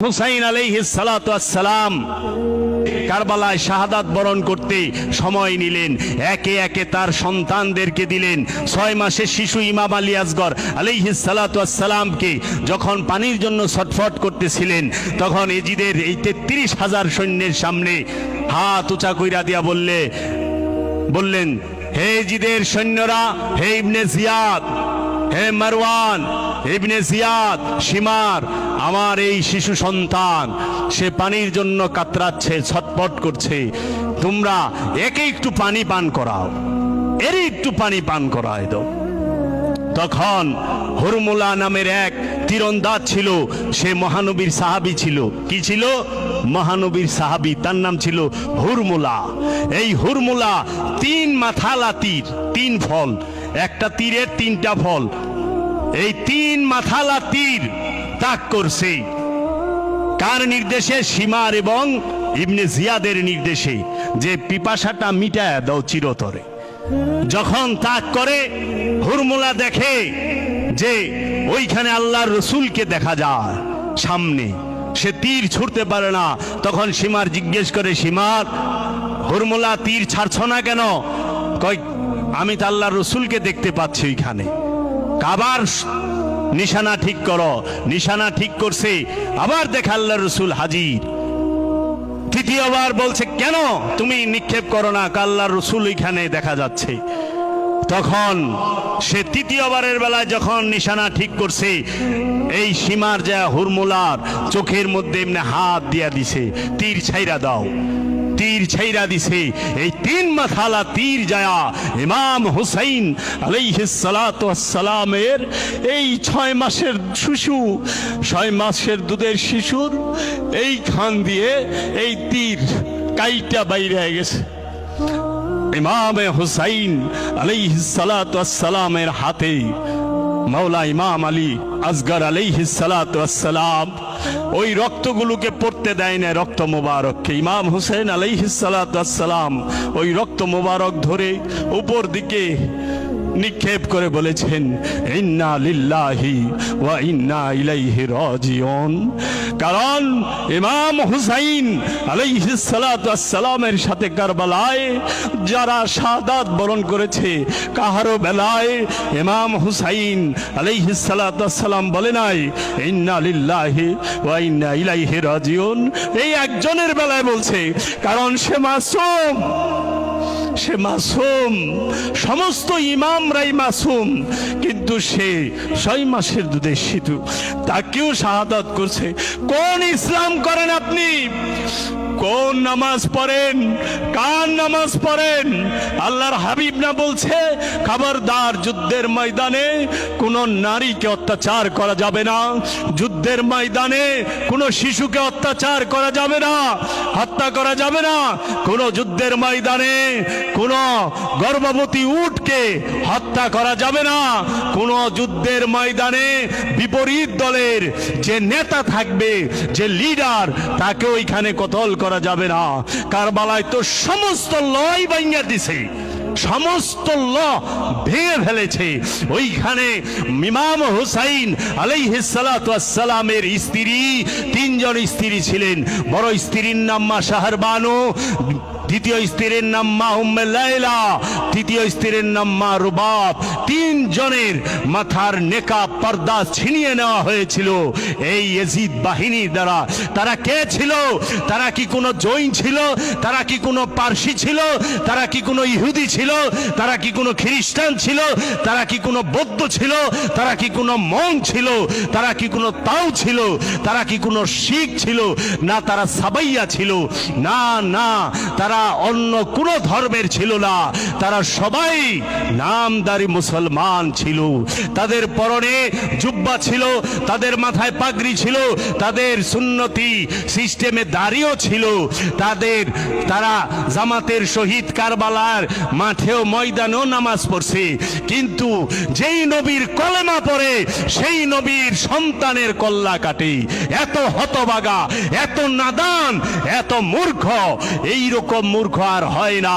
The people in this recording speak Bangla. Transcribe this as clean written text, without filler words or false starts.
হুসাইন আলাইহিস সালাতু ওয়াস সালাম কারবালায় শাহাদাত বরণ করতে সময় নিলেন, একে একে তার সন্তানদেরকে দিলেন। 6 মাসের শিশু ইমাম আলী আসগর আলাইহিস সালাতু ওয়াস সালামকে যখন পানির জন্য ছটফট করতেছিলেন, তখন এজিদের এই 33,000 সৈন্যের সামনে হাত উঁচা কইরা দিয়া বললেন, হে এজিদের সৈন্যরা, হে ইবনে জিয়াদ, হে মারওয়ান, ইবনে জিয়াদ, শিমার, আমার এই শিশু সন্তান সে পানির জন্য কাতরাচ্ছে, ছটপট করছে, তোমরা একে একটু পানি পান করাও, এর একটু পানি পান করায় দাও। তখন হুরমুলা নামের এক তীরন্দাজ ছিল, সে মহানবীর সাহাবী ছিল। কি ছিল? মহানবীর সাহাবী, তার নাম ছিল হুরমুলা। এই হুরমুলা 3 মাথালা তীর, 3 ফল, একটা তীরের 3টা ফল, এই 3 মাথালা তীর তাক করছে। কার নির্দেশে? শিমার এবং ইবনে জিয়াদের নির্দেশে, যে পিপাসাটা মিটায় দাও চিরতরে। যখন তাক করে হুরমুলা দেখে যে ওইখানে আল্লাহর রসুলকে দেখা যায় সামনে, সে তীর ছুড়তে পারে না। তখন শিমার জিজ্ঞেস করে, শিমার, হুরমুলা তীর ছাড়ছ না কেন? কই, আমি তো আল্লাহর রসুলকে দেখতে পাচ্ছি ওইখানে। আবার নিশানা ঠিক করো। নিশানা ঠিক করছে, আবার দেখা আল্লাহর রসুল হাজির। তৃতীয়বার বলছে, কেন তুমি নিক্ষেপ করো না? আল্লাহর রসুল ওইখানে দেখা যাচ্ছে। তখন সে তৃতীয়বারের বেলায় যখন নিশানা ঠিক করছে, এই সীমার যা হুরমুলার চোখের মধ্যে এমনি হাত দিয়া দিছে, তীর ছাইরা দাও। তীর ছাইরা দিছে। এই 3 মাথালা তীর যায়া ইমাম হুসাইন আলাইহিস সালাতু ওয়াস সালামের এই 6 মাসের শিশু, 6 মাসের দুধের শিশুর এই খান দিয়ে এই তীর কাইটা বাইরে হয়ে গেছে। ইমাম হুসাইন আলাইহিস সালাতু ওয়াস সালামের হাতে মাওলা ইমাম আলী আসগর আলাইহিস সালাতু ওয়াস সালাম ওই রক্তগুলোকে পড়তে দেয় না, রক্ত মোবারককে। ইমাম হুসাইন আলাইহিস সালাতু ওয়াস সালাম ওই রক্ত মোবারক ধরে উপর দিকে নিক্ষেপ করে বলেছেন, ইন্না লিল্লাহি ওয়া ইন্না ইলাইহি রাজিউন। কারণ ইমাম হুসাইন আলাইহিস সালাতু ওয়াস সালামের সাথে কারবালায় যারা শাহাদাত বরণ করেছে, কাহারও বেলায় ইমাম হুসাইন আলাইহিস সালাতু ওয়াস সালাম বলে নাই ইন্না লিল্লাহি ওয়া ইন্না ইলাইহি রাজিউন। এই একজনের বেলায় বলছে, কারণ সে মাসুম, সে মাসুম, সমস্ত ইমামরাই মাসুম, কিন্তু সে 6 মাসের দুধের শিশু, তাকেও শাহাদাত করছে। কোন ইসলাম করেন আপনি? কোন নামাজ পড়েন? কার নামাজ পড়েন? আল্লাহর হাবিব না বলছে, খবরদার, যুদ্ধের ময়দানে কোন নারীকে অত্যাচার করা যাবে না, যুদ্ধের ময়দানে কোন শিশুকে অত্যাচার করা যাবে না, হত্যা করা যাবে না, কোন যুদ্ধের ময়দানে কোন গর্ভবতী উটকে হত্যা করা যাবে না, কোন যুদ্ধের ময়দানে বিপরীত দলের যে নেতা থাকবে, যে লিডার, তাকে ওইখানে কতল করা যাবে না। কারবালায় তো সমস্ত লই ভাঙিয়া দিছে, সমস্ত ল ভেঙে ফেলেছে। ওইখানে ইমাম হুসাইন আলাইহিস সালাতু ওয়াস সালামের স্ত্রী, 3 জন স্ত্রী ছিলেন। বড় স্ত্রীর নাম মা শাহরবানু, দ্বিতীয় স্ত্রীর নাম মা উম্মে লাইলা, তৃতীয় স্ত্রীর নাম মা রুবাব। 3 জনের মাথার নেকাব, পর্দা ছিনিয়ে নেওয়া হয়েছিল এই ইয়াজিদ বাহিনীর দ্বারা। তারা কে ছিল? তারা কি কোনো জৈন ছিল? তারা কি কোনো পারসি ছিল? তারা কি কোনো ইহুদি ছিল? তারা কি কোনো খ্রিস্টান ছিল? তারা কি কোনো বৌদ্ধ ছিল? তারা কি কোনো মং ছিল? তারা কি কোনো তাও ছিল? তারা কি কোনো শিখ ছিল? না, তারা সাবাইয়া ছিল। না না, তারা অন্য কোনো ধর্মের ছিল না, তারা সবাই নামদারি মুসলমান ছিল। তাদের পরনে জুব্বা ছিল, তাদের মাথায় পাগড়ি ছিল, তাদের সুন্নতি সিস্টেমে দাড়িও ছিল। তারা জামাতের শহীদ কারবালার মাঠেও ময়দানেও নামাজ পড়ছে। কিন্তু যেই নবীর কলেমা পড়ে সেই নবীর সন্তানের কল্লা কাটে। এত হতভাগা, এত নাদান, এত মূর্খ, এইরকম মূর্খ আর হয় না।